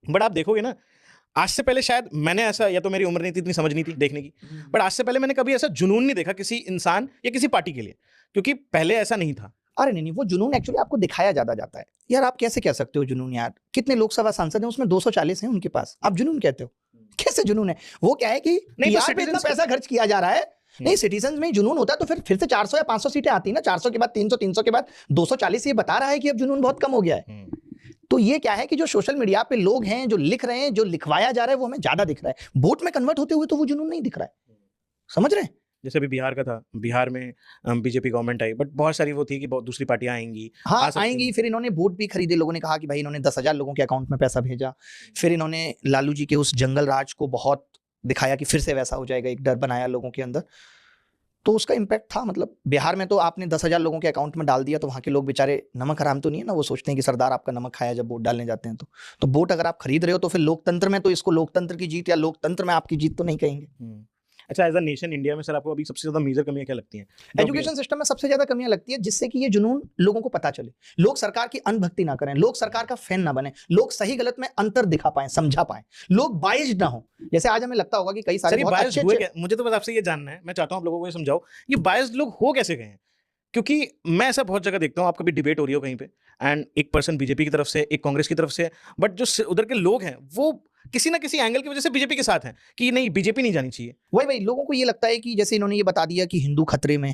But आप देखोगे ना, आज से पहले शायद मैंने ऐसा, या तो मेरी उम्र नहीं थी, इतनी समझ नहीं थी देखने की, बट आज से पहले मैंने कभी ऐसा जुनून नहीं देखा किसी इंसान या किसी पार्टी के लिए, क्योंकि पहले ऐसा नहीं था। अरे नहीं, वो जुनून एक्चुअली आपको दिखाया ज्यादा जाता है यार। आप कैसे कह सकते हो जुनून यार? कितने लोकसभा सांसद हैं, उसमें 240 हैं उनके पास, आप जुनून कहते हो? कैसे जुनून है? वो क्या है कि नहीं, तो PR पे इतना citizens पैसा खर्च किया जा रहा है। नहीं, सिटीजन में जुनून होता तो फिर से 400 या 500 सीटें आती ना। 400 के बाद 300, 300 के बाद 240। ये बता रहा है कि अब जुनून बहुत कम हो गया है। तो ये क्या है कि जो सोशल मीडिया पे लोग हैं, जो लिख रहे हैं, जो लिखवाया जा रहा है, वो हमें ज्यादा दिख रहा है। वोट में कन्वर्ट होते हुए तो वो जुनून नहीं दिख रहा है। समझ रहे हैं? जैसे अभी बिहार का था, बिहार में बीजेपी गवर्नमेंट आई, बट बहुत सारी वो थी कि बहुत दूसरी पार्टियां आएंगी, हाँ, आ सकती आएंगी। हैं। फिर इन्होंने वोट भी खरीदे। लोगों ने कहा कि भाई इन्होंने 10,000 लोगों के अकाउंट में पैसा भेजा। फिर इन्होंने लालू जी के उस जंगल राज को बहुत दिखाया कि फिर से वैसा हो जाएगा, एक डर बनाया लोगों के अंदर। तो उसका इम्पैक्ट था। मतलब बिहार में तो आपने 10,000 लोगों के अकाउंट में डाल दिया, तो वहां के लोग बेचारे नमक हराम तो नहीं है ना, वो सोचते हैं कि सरदार आपका नमक खाया जब वोट डालने जाते हैं। तो वोट अगर आप खरीद रहे हो तो फिर लोकतंत्र में तो इसको लोकतंत्र की जीत या लोकतंत्र में आपकी जीत तो नहीं कहेंगे। अच्छा, एज अ नेशन इंडिया में सर आपको अभी सबसे ज्यादा मेजर कमियां क्या लगती हैं? जो भी एजुकेशन सिस्टम में सबसे ज्यादा कमियां लगती है, जिससे कि ये जुनून लोगों को पता चले। लोग सरकार की अनभक्ति ना करें, लोग सरकार का फैन ना बने, लोग सही गलत में अंतर दिखा पाए, समझा पाए, लोग बाइज्ड ना हो। जैसे आज हमें लगता होगा कि कई सर सारे ये बहुत बायस्ड अच्छे हुए अच्छे क्या? मुझे तो बस आपसे ये जानना है, मैं चाहता हूँ आप लोगों को ये समझाओ, ये बायस्ड लोग हो कैसे गए हैं? क्योंकि मैं ऐसा बहुत जगह देखता हूँ, आप कभी डिबेट हो रही हो कहीं पे, एंड एक पर्सन बीजेपी की तरफ से, एक कांग्रेस की तरफ से, बट जो उधर के लोग हैं वो किसी ना किसी एंगल की वजह से बीजेपी के साथ हैं कि नहीं, बीजेपी नहीं जानी चाहिए। वही लोगों को ये लगता है कि जैसे इन्होंने ये बता दिया कि हिंदू खतरे में,